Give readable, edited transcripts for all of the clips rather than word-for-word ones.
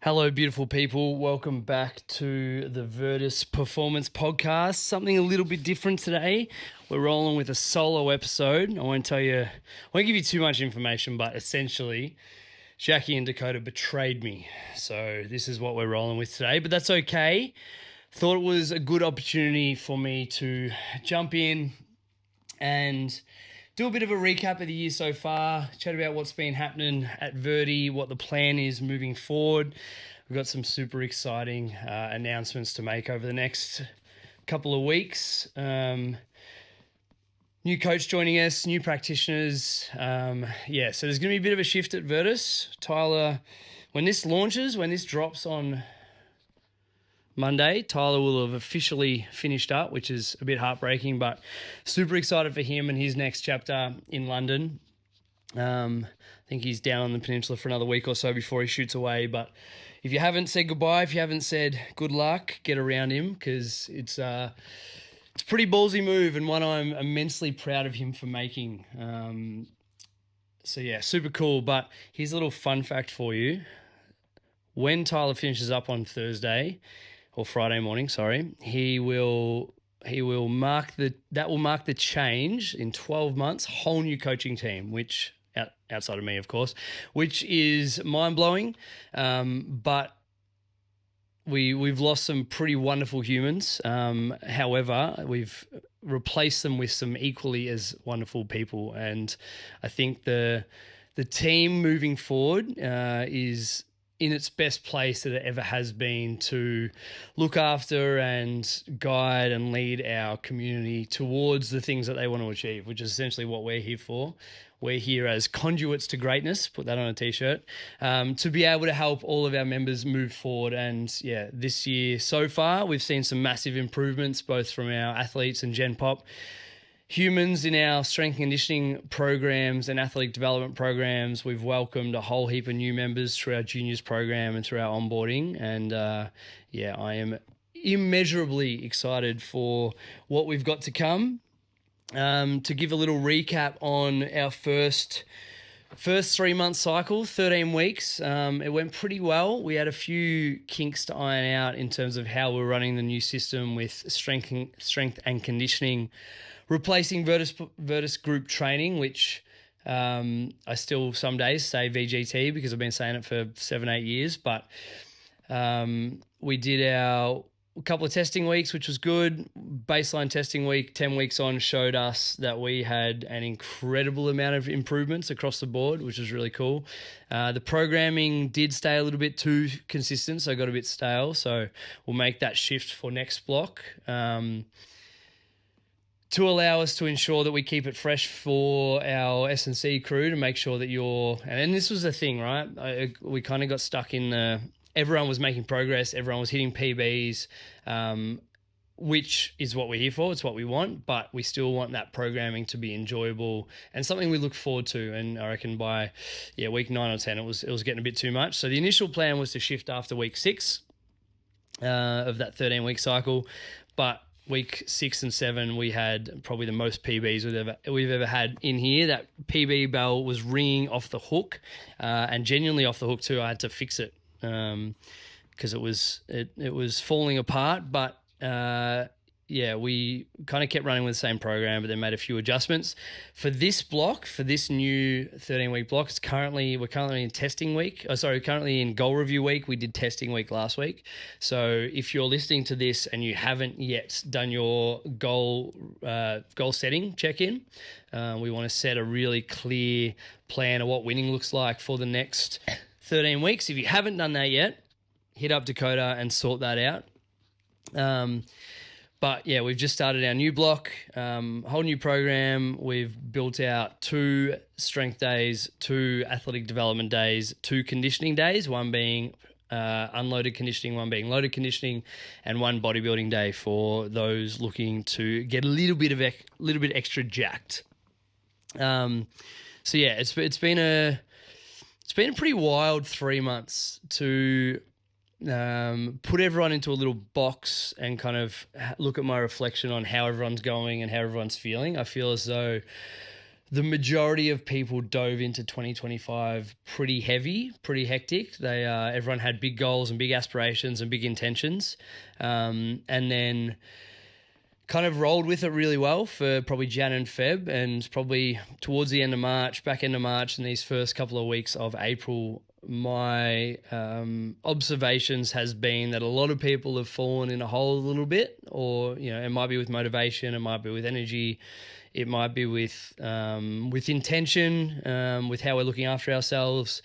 Hello, beautiful people. Welcome back to the Virtus Performance Podcast. Something a little bit different today. We're rolling with a solo episode. I won't give you too much information, but essentially, Jackie and Dakota betrayed me. So this is what we're rolling with today, but that's okay. Thought it was a good opportunity for me to jump in and do a bit of a recap of the year so far, chat about what's been happening at Verdi, what the plan is moving forward. We've got some super exciting announcements to make over the next couple of weeks. New coach joining us, new practitioners. So there's going to be a bit of a shift at Virtus. Tyler, when this drops on Monday, Tyler will have officially finished up, which is a bit heartbreaking, but super excited for him and his next chapter in London. I think he's down on the peninsula for another week or so before he shoots away. But if you haven't said goodbye, if you haven't said good luck, get around him because it's a pretty ballsy move and one I'm immensely proud of him for making. Super cool. But here's a little fun fact for you. When Tyler finishes up on Thursday, or Friday morning, he will mark the change in 12 months, whole new coaching team, which outside of me, of course, which is mind-blowing. But we've lost some pretty wonderful humans. However, we've replaced them with some equally as wonderful people. And I think the team moving forward is in its best place that it ever has been to look after and guide and lead our community towards the things that they want to achieve, which is essentially what we're here for. We're here as conduits to greatness, put that on a t-shirt, to be able to help all of our members move forward. And this year so far, we've seen some massive improvements, both from our athletes and Gen Pop humans in our strength and conditioning programs and athletic development programs. We've welcomed a whole heap of new members through our juniors program and through our onboarding. And I am immeasurably excited for what we've got to come. To give a little recap on our first 3-month cycle, 13 weeks. It went pretty well. We had a few kinks to iron out in terms of how we're running the new system with strength and conditioning, replacing Virtus group training, which I still some days say VGT because I've been saying it for 7-8 years. But we did a couple of testing weeks, which was good. Baseline testing week, 10 weeks on, showed us that we had an incredible amount of improvements across the board, which was really cool. The programming did stay a little bit too consistent, so I got a bit stale. So we'll make that shift for next block. To allow us to ensure that we keep it fresh for our S&C crew to make sure that and this was the thing, right? We kind of got stuck in everyone was making progress, everyone was hitting PBs, which is what we're here for. It's what we want, but we still want that programming to be enjoyable and something we look forward to. And I reckon by week 9 or 10, it was getting a bit too much. So the initial plan was to shift after week 6 of that 13-week cycle, but week 6 and 7, we had probably the most PBs we've ever had in here. That PB bell was ringing off the hook, and genuinely off the hook too. I had to fix it because it was falling apart. But we kind of kept running with the same program, but then made a few adjustments for this block, for this new 13-week block. We're currently in testing week. Currently in goal review week. We did testing week last week. So if you're listening to this and you haven't yet done your goal setting check-in, we want to set a really clear plan of what winning looks like for the next 13 weeks. If you haven't done that yet, hit up Dakota and sort that out. But we've just started our new block, whole new program. We've built out 2 strength days, 2 athletic development days, 2 conditioning days, one being unloaded conditioning, one being loaded conditioning, and 1 bodybuilding day for those looking to get a little bit extra jacked. It's been a pretty wild 3 months to put everyone into a little box and kind of look at my reflection on how everyone's going and how everyone's feeling. I feel as though the majority of people dove into 2025 pretty heavy, pretty hectic. Everyone had big goals and big aspirations and big intentions, and then kind of rolled with it really well for probably Jan and Feb, and probably towards the end of March, back end of March, and these first couple of weeks of April. My observations has been that a lot of people have fallen in a hole a little bit, or it might be with motivation, it might be with energy, it might be with intention, with how we're looking after ourselves.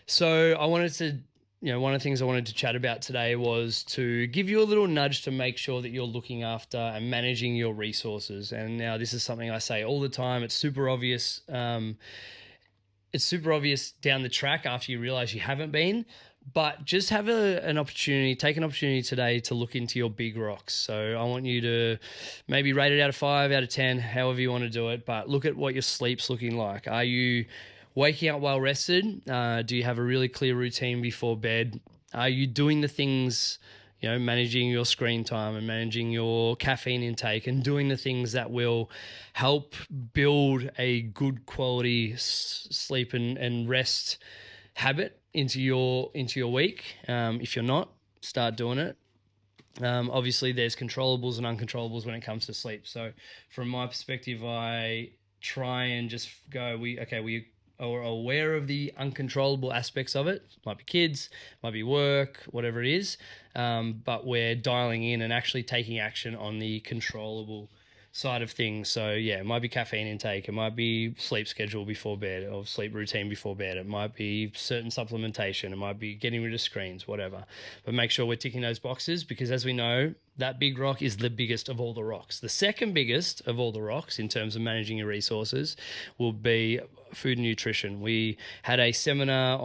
So I wanted to, one of the things I wanted to chat about today was to give you a little nudge to make sure that you're looking after and managing your resources. And now this is something I say all the time. It's super obvious. It's super obvious down the track after you realize you haven't been, but just have take an opportunity today to look into your big rocks. So I want you to maybe rate it out of 5, out of 10, however you want to do it, but look at what your sleep's looking like. Are you waking up well rested? Do you have a really clear routine before bed? Are you doing the things, managing your screen time and managing your caffeine intake and doing the things that will help build a good quality sleep and rest habit into your week? If you're not, start doing it. Obviously, there's controllables and uncontrollables when it comes to sleep. So from my perspective, I try and just go, we are aware of the uncontrollable aspects of it. Might be kids, might be work, whatever it is. But we're dialing in and actually taking action on the controllable side of things. So yeah, it might be caffeine intake, it might be sleep schedule before bed or sleep routine before bed, it might be certain supplementation, it might be getting rid of screens, whatever. But make sure we're ticking those boxes, because as we know, that big rock is the biggest of all the rocks. The second biggest of all the rocks in terms of managing your resources will be food and nutrition. We had a seminar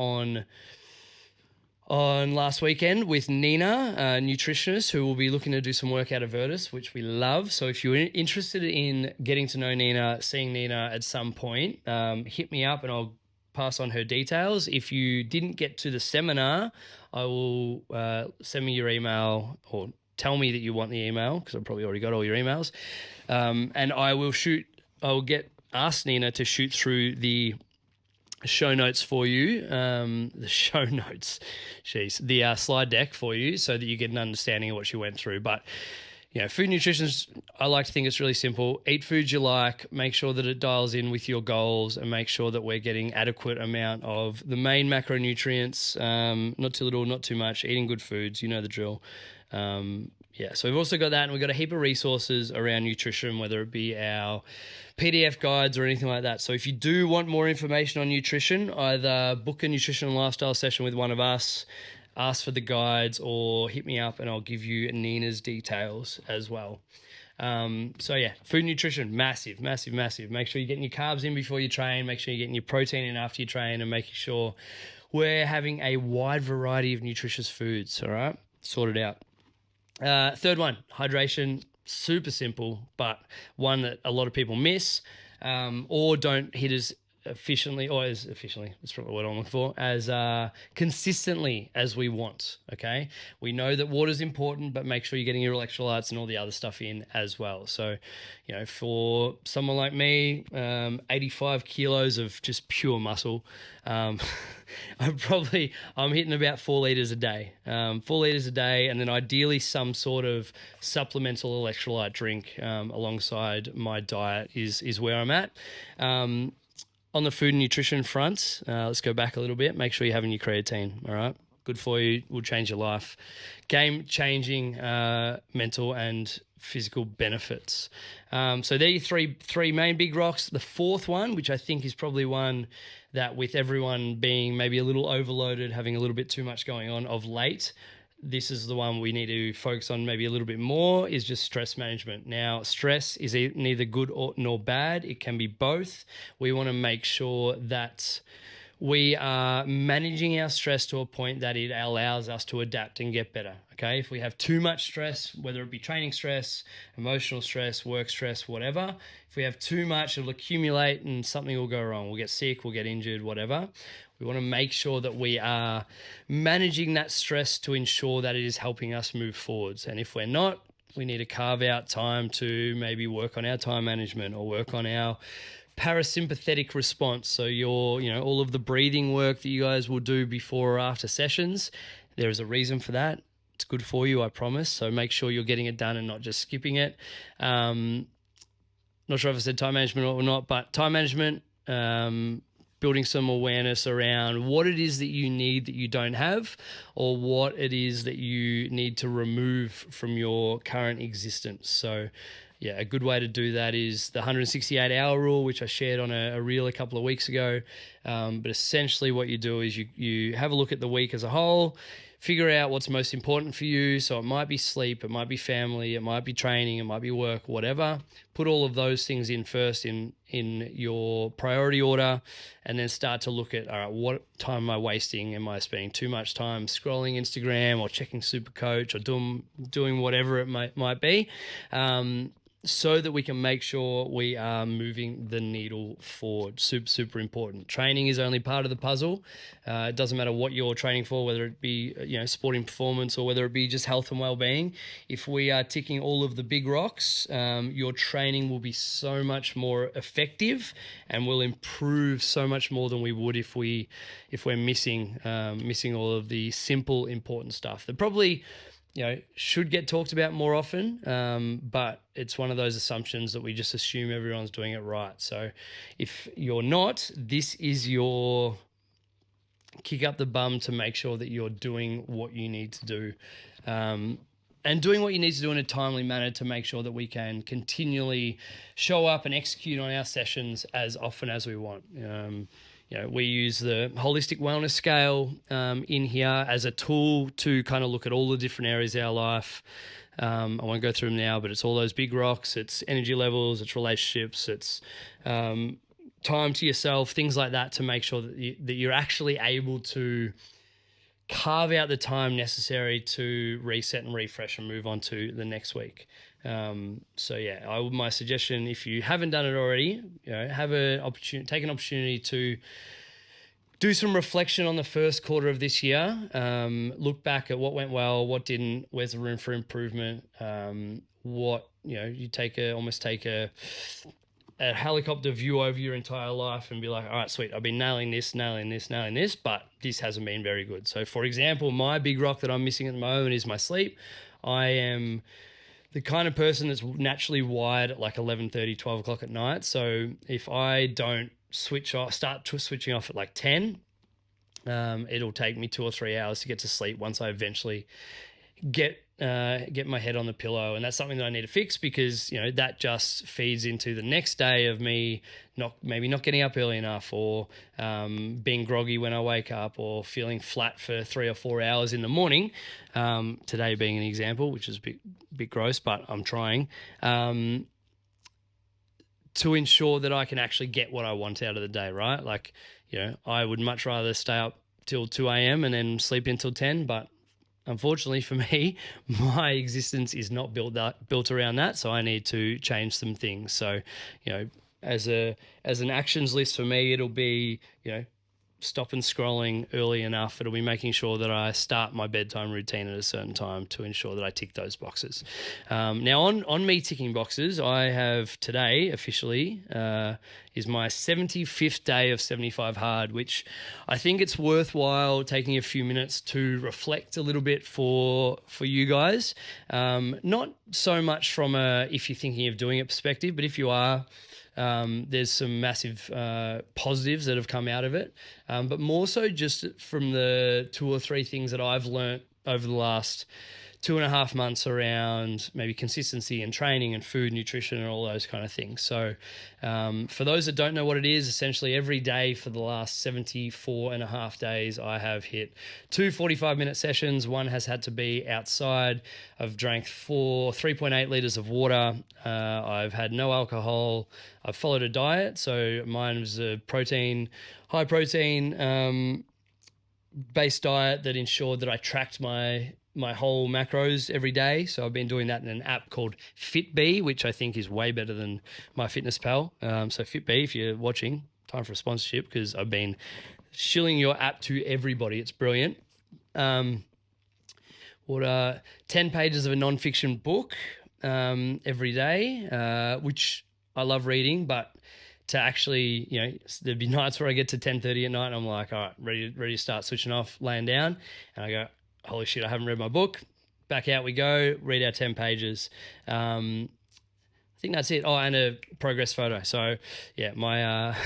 on last weekend with Nina, a nutritionist who will be looking to do some work out of Virtus, which we love. So if you're interested in getting to know Nina, seeing Nina at some point, hit me up and I'll pass on her details. If you didn't get to the seminar, I will send me your email or tell me that you want the email, because I've probably already got all your emails. And I will ask Nina to shoot through the show notes for you, the slide deck for you, so that you get an understanding of what she went through. But food and nutrition, I like to think it's really simple. Eat foods you like, make sure that it dials in with your goals, and make sure that we're getting adequate amount of the main macronutrients, not too little, not too much, eating good foods, you know the drill. So we've also got that, and we've got a heap of resources around nutrition, whether it be our PDF guides or anything like that. So if you do want more information on nutrition, either book a nutrition and lifestyle session with one of us, ask for the guides, or hit me up and I'll give you Nina's details as well. Food and nutrition, massive, massive, massive. Make sure you're getting your carbs in before you train. Make sure you're getting your protein in after you train, and making sure we're having a wide variety of nutritious foods, all right? Sort it out. Third one, hydration. Super simple, but one that a lot of people miss, or don't hit as efficiently, that's probably what I'm looking for, as consistently as we want, okay? We know that water's important, but make sure you're getting your electrolytes and all the other stuff in as well. So, for someone like me, 85 kilos of just pure muscle, I'm hitting about 4 liters a day, 4 liters a day, and then ideally some sort of supplemental electrolyte drink alongside my diet is where I'm at. On the food and nutrition front, let's go back a little bit. Make sure you're having your creatine, all right? Good for you, will change your life. Game-changing mental and physical benefits. So there are your three main big rocks. The fourth one, which I think is probably one that, with everyone being maybe a little overloaded, having a little bit too much going on of late, this is the one we need to focus on maybe a little bit more, is just stress management. Now, stress is neither good nor bad. It can be both. We want to make sure that we are managing our stress to a point that it allows us to adapt and get better, okay? If we have too much stress, whether it be training stress, emotional stress, work stress, whatever, if we have too much, it'll accumulate and something will go wrong. We'll get sick, we'll get injured, whatever. We want to make sure that we are managing that stress to ensure that it is helping us move forwards. And if we're not, we need to carve out time to maybe work on our time management or work on our parasympathetic response. So all of the breathing work that you guys will do before or after sessions, there is a reason for that. It's good for you, I promise. So make sure you're getting it done and not just skipping it. Not sure if I said time management or not, but time management, building some awareness around what it is that you need that you don't have, or what it is that you need to remove from your current existence. So yeah, a good way to do that is the 168-hour rule, which I shared on a reel a couple of weeks ago. But essentially what you do is you have a look at the week as a whole, figure out what's most important for you. So it might be sleep, it might be family, it might be training, it might be work, whatever. Put all of those things in first in your priority order, and then start to look at, all right, what time am I wasting? Am I spending too much time scrolling Instagram or checking Supercoach or doing whatever it might be? So that we can make sure we are moving the needle forward. Super, super important. Training is only part of the puzzle. It doesn't matter what you're training for, whether it be sporting performance or whether it be just health and well-being. If we are ticking all of the big rocks, your training will be so much more effective and will improve so much more than we would if we're missing all of the simple, important stuff that probably should get talked about more often, but it's one of those assumptions that we just assume everyone's doing it right. So if you're not, this is your kick up the bum to make sure that you're doing what you need to do, and doing what you need to do in a timely manner to make sure that we can continually show up and execute on our sessions as often as we want. We use the holistic wellness scale in here as a tool to kind of look at all the different areas of our life. I won't go through them now, but it's all those big rocks. It's energy levels, it's relationships, it's time to yourself, things like that, to make sure that you're actually able to carve out the time necessary to reset and refresh and move on to the next week. My suggestion, if you haven't done it already, take an opportunity to do some reflection on the first quarter of this year. Look back at what went well, what didn't, where's the room for improvement. You take a helicopter view over your entire life and be like, all right, sweet, I've been nailing this, but this hasn't been very good. So for example, my big rock that I'm missing at the moment is my sleep. I am the kind of person that's naturally wired at like 11:30, 12 o'clock at night. So if I don't start switching off at like 10, it'll take me 2 or 3 hours to get to sleep once I eventually get my head on the pillow. And that's something that I need to fix, because that just feeds into the next day of me maybe not getting up early enough, or being groggy when I wake up, or feeling flat for 3 or 4 hours in the morning. Today being an example, which is a bit gross, but I'm trying to ensure that I can actually get what I want out of the day, right? Like, I would much rather stay up till 2 a.m. and then sleep until 10, but unfortunately for me, my existence is not built around that, so I need to change some things. So, as an actions list for me, it'll be, stopping scrolling early enough. It'll be making sure that I start my bedtime routine at a certain time to ensure that I tick those boxes. Now, on me ticking boxes, I have today officially is my 75th day of 75 hard, which I think it's worthwhile taking a few minutes to reflect a little bit for you guys. Not so much from if you're thinking of doing it perspective, but if you are, there's some massive positives that have come out of it, but more so just from the 2 or 3 things that I've learnt over the last 2.5 months around maybe consistency and training and food, nutrition, and all those kind of things. So for those that don't know what it is, essentially every day for the last 74.5 days, I have hit 2 45-minute sessions. One has had to be outside. I've drank 3.8 litres of water. I've had no alcohol. I've followed a diet. So mine was a high protein based diet that ensured that I tracked my whole macros every day. So I've been doing that in an app called Fitbee, which I think is way better than MyFitnessPal. So Fitbee, if you're watching, time for a sponsorship, because I've been shilling your app to everybody. It's brilliant. 10 pages of a nonfiction book every day, which I love reading, but to actually, there'd be nights where I get to 10:30 at night and I'm like, all right, ready to start switching off, laying down. And I go, holy shit, I haven't read my book. Back out we go, read our 10 pages. I think that's it. Oh, and a progress photo. So yeah, my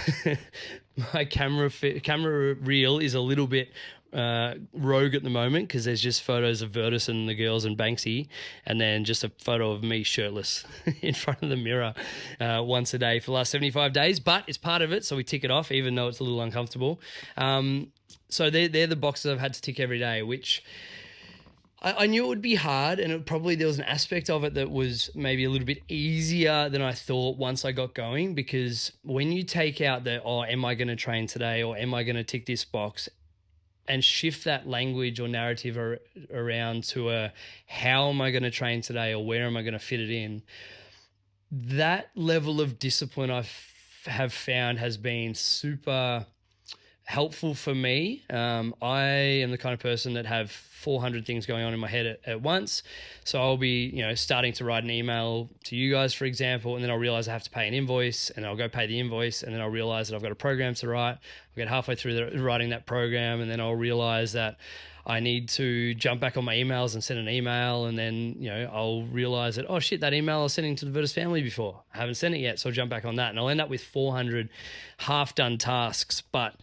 my camera reel is a little bit rogue at the moment because there's just photos of Virtus and the girls and Banksy, and then just a photo of me shirtless in front of the mirror once a day for the last 75 days. But it's part of it, so we tick it off, even though it's a little uncomfortable. So they're the boxes I've had to tick every day, which I knew it would be hard, and there was an aspect of it that was maybe a little bit easier than I thought once I got going, because when you take out am I going to train today, or am I going to tick this box, and shift that language or narrative around to how am I going to train today, or where am I going to fit it in, that level of discipline have found has been super helpful for me. I am the kind of person that have 400 things going on in my head at once. So I'll be, starting to write an email to you guys, for example, and then I'll realize I have to pay an invoice, and I'll go pay the invoice, and then I'll realize that I've got a program to write. I'll get halfway through writing that program, and then I'll realize that I need to jump back on my emails and send an email, and then, I'll realize that, oh shit, that email I was sending to the Virtus family before, I haven't sent it yet, so I'll jump back on that, and I'll end up with 400 half-done tasks. But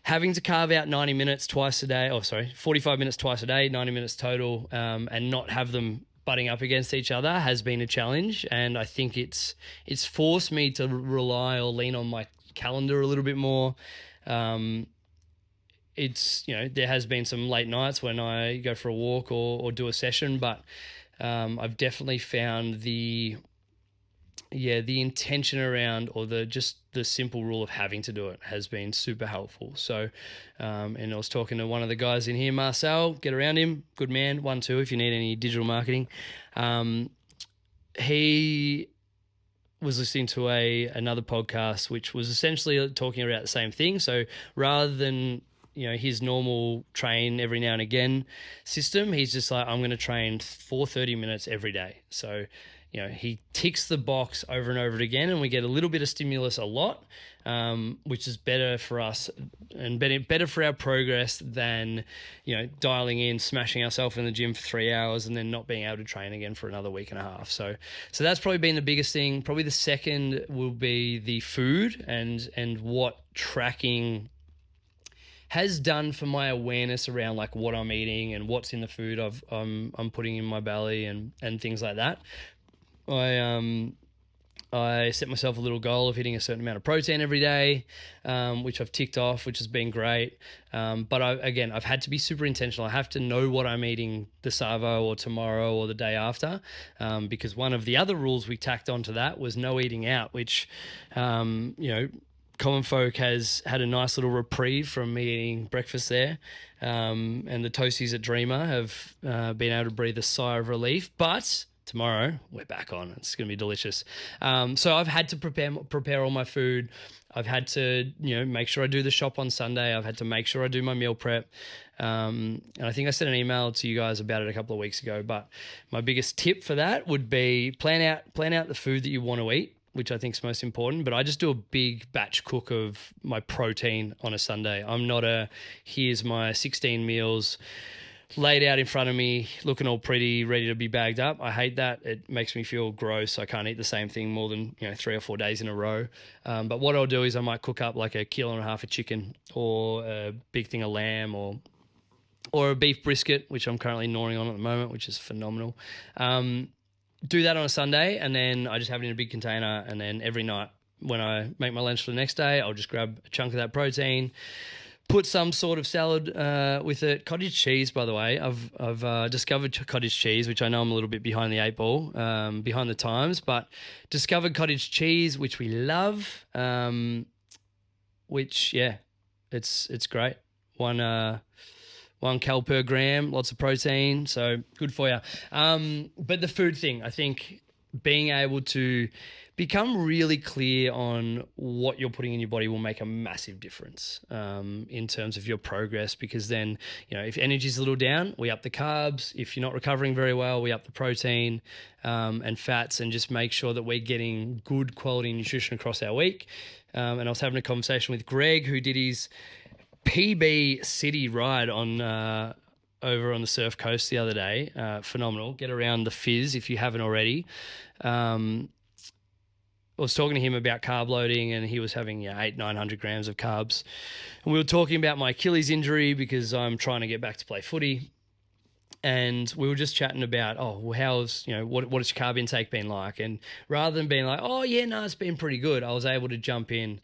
having to carve out 90 minutes twice a day, 45 minutes twice a day, 90 minutes total, and not have them butting up against each other has been a challenge. And I think it's forced me to rely or lean on my calendar a little bit more. There has been some late nights when I go for a walk or do a session, but I've definitely found the intention around, or the simple rule of having to do it has been super helpful. So, and I was talking to one of the guys in here, Marcel, get around him, good man, 1-2 if you need any digital marketing. He was listening to another podcast, which was essentially talking about the same thing. So rather than, his normal train every now and again system, he's just like, I'm going to train for 30 minutes every day. So, he ticks the box over and over again, and we get a little bit of stimulus a lot, which is better for us and better for our progress than, dialing in, smashing ourselves in the gym for 3 hours and then not being able to train again for another week and a half. So that's probably been the biggest thing. Probably the second will be the food and what tracking has done for my awareness around like what I'm eating and what's in the food I'm putting in my belly and things like that. I set myself a little goal of hitting a certain amount of protein every day, which I've ticked off, which has been great. But I've had to be super intentional. I have to know what I'm eating the Savo or tomorrow or the day after, because one of the other rules we tacked onto that was no eating out, which, Common Folk has had a nice little reprieve from me eating breakfast there. And the toasties at Dreamer have been able to breathe a sigh of relief. But tomorrow we're back on. It's going to be delicious. So I've had to prepare all my food. I've had to, make sure I do the shop on Sunday. I've had to make sure I do my meal prep. And I think I sent an email to you guys about it a couple of weeks ago. But my biggest tip for that would be plan out the food that you want to eat, which I think is most important. But I just do a big batch cook of my protein on a Sunday. I'm not here's my 16 meals laid out in front of me, looking all pretty, ready to be bagged up. I hate that. It makes me feel gross. I can't eat the same thing more than 3 or 4 days in a row. But what I'll do is I might cook up like 1.5 kilos of chicken, or a big thing of lamb, or a beef brisket, which I'm currently gnawing on at the moment, which is phenomenal. Do that on a Sunday, and then I just have it in a big container, and then every night when I make my lunch for the next day, I'll just grab a chunk of that protein, put some sort of salad with it. Cottage cheese, by the way. I've discovered cottage cheese, which I know I'm a little bit behind the 8 ball, behind the times, but discovered cottage cheese, which we love, which, yeah, it's great. 1 cal per gram, lots of protein, so good for you. But the food thing, I think being able to become really clear on what you're putting in your body will make a massive difference in terms of your progress, because then, if energy's a little down, we up the carbs. If you're not recovering very well, we up the protein and fats, and just make sure that we're getting good quality nutrition across our week. and I was having a conversation with Greg, who did his PB City ride on over on the Surf Coast the other day. Phenomenal. Get around the Fizz if you haven't already. I was talking to him about carb loading, and he was having 800-900 grams of carbs. And we were talking about my Achilles injury because I'm trying to get back to play footy. And we were just chatting about, what has your carb intake been like? And rather than being like, it's been pretty good, I was able to jump in,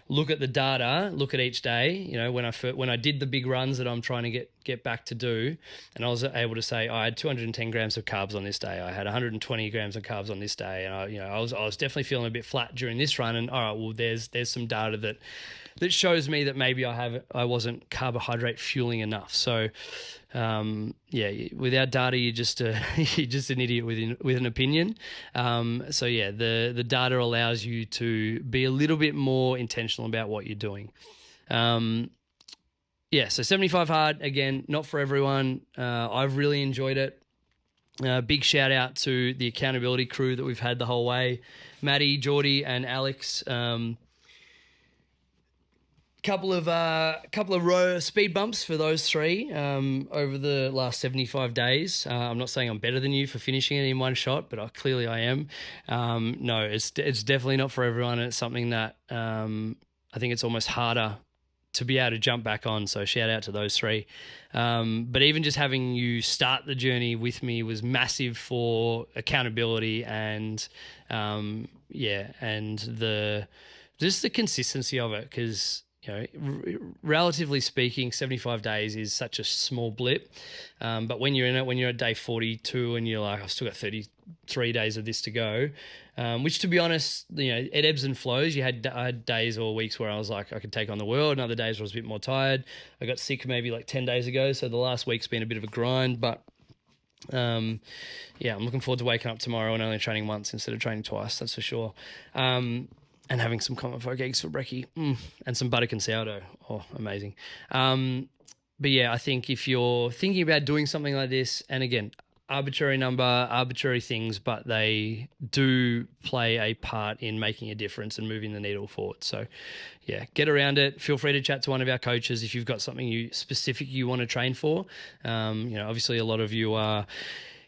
look at the data, look at each day, when I did the big runs that I'm trying to get back to do, and I was able to say, I had 210 grams of carbs on this day, I had 120 grams of carbs on this day, and I was definitely feeling a bit flat during this run, and all right, well, there's some data that shows me that maybe I wasn't carbohydrate fueling enough. So without data, you're just an idiot with an opinion. The data allows you to be a little bit more intentional about what you're doing. So 75 hard, again, not for everyone. I've really enjoyed it. Big shout out to the accountability crew that we've had the whole way. Maddie, Geordie and Alex. Couple of row speed bumps for those three over the last 75 days. I'm not saying I'm better than you for finishing it in one shot, but clearly I am. No, it's definitely not for everyone, and it's something that I think it's almost harder to be able to jump back on. So shout out to those three. But even just having you start the journey with me was massive for accountability and and the consistency of it, because relatively speaking, 75 days is such a small blip. But when you're in it, when you're at day 42 and you're like, I've still got 33 days of this to go, which, to be honest, it ebbs and flows. I had days or weeks where I was like, I could take on the world, and other days where I was a bit more tired. I got sick maybe like 10 days ago, so the last week's been a bit of a grind, but I'm looking forward to waking up tomorrow and only training once instead of training twice, that's for sure. And having some common folk eggs for brekkie and some buttercan sourdough. Oh, amazing. I think if you're thinking about doing something like this, and again, arbitrary number, arbitrary things, but they do play a part in making a difference and moving the needle forward. So, get around it. Feel free to chat to one of our coaches if you've got something specific you want to train for. Obviously a lot of you are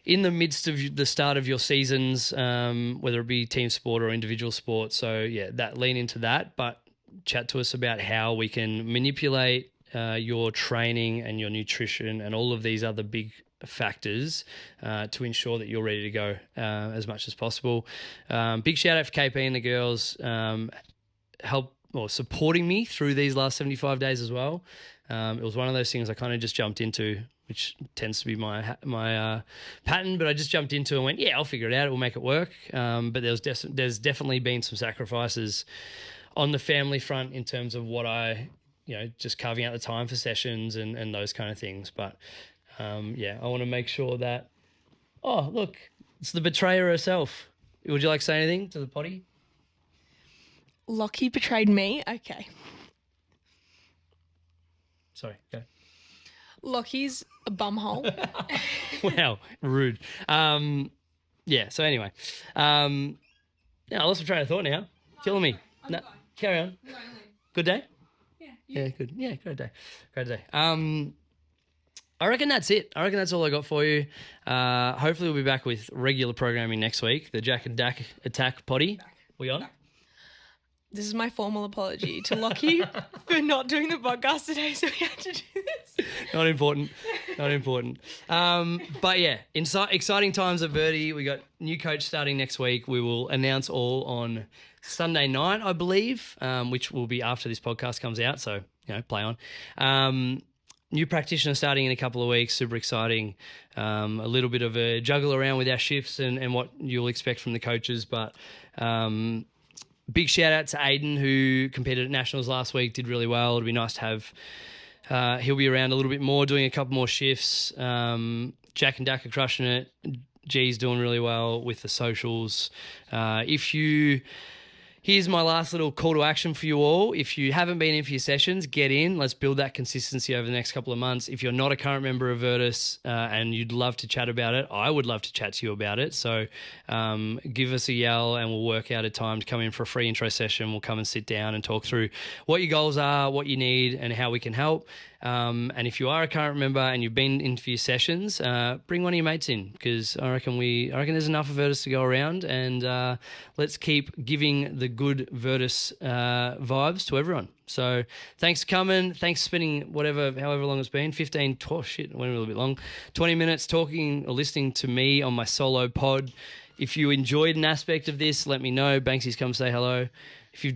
in the midst of the start of your seasons, whether it be team sport or individual sport. So lean into that, but chat to us about how we can manipulate your training and your nutrition and all of these other big factors to ensure that you're ready to go as much as possible. Big shout out for KP and the girls supporting me through these last 75 days as well. It was one of those things I kind of just jumped into, which tends to be my pattern, but I just jumped into it and went, I'll figure it out. It will make it work. But there's definitely been some sacrifices on the family front in terms of what just carving out the time for sessions and those kind of things. But I want to make sure that, look, it's the betrayer herself. Would you like to say anything to the potty? Lachie betrayed me. Okay. Sorry, go. Lachie's a bumhole. Wow, rude. So anyway. I lost my train of thought now. Killing me. No, carry on. Good day? Yeah, good. Yeah, great day. Great day. I reckon that's it. I reckon that's all I got for you. Hopefully we'll be back with regular programming next week. The Jac and Dak attack potty. We on? This is my formal apology to Lachie for not doing the podcast today, so we had to do this. Not important. But exciting times at Verdi. We got new coach starting next week. We will announce all on Sunday night, I believe, which will be after this podcast comes out. So, play on. New practitioner starting in a couple of weeks. Super exciting. A little bit of a juggle around with our shifts and what you'll expect from the coaches, but big shout out to Aiden, who competed at Nationals last week, did really well. It'll be nice to have, he'll be around a little bit more, doing a couple more shifts. Jac and Dak are crushing it. G's doing really well with the socials. If you Here's my last little call to action for you all. If you haven't been in for your sessions, get in. Let's build that consistency over the next couple of months. If you're not a current member of Virtus and you'd love to chat about it, I would love to chat to you about it. So give us a yell and we'll work out a time to come in for a free intro session. We'll come and sit down and talk through what your goals are, what you need, and how we can help. And if you are a current member and you've been in for your sessions, bring one of your mates in, because I reckon there's enough of Virtus to go around, and let's keep giving the good Virtus vibes to everyone. So thanks for coming. Thanks for spending however long it's been, 15, 12, shit, it went a little bit long, 20 minutes talking or listening to me on my solo pod. If you enjoyed an aspect of this, let me know. Banksy's come say hello. If you've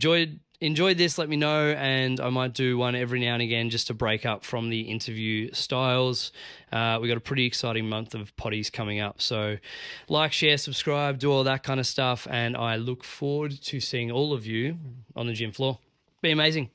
enjoyed this, let me know, and I might do one every now and again just to break up from the interview styles. We got a pretty exciting month of potties coming up, so like, share, subscribe, do all that kind of stuff, and I look forward to seeing all of you on the gym floor. Be amazing.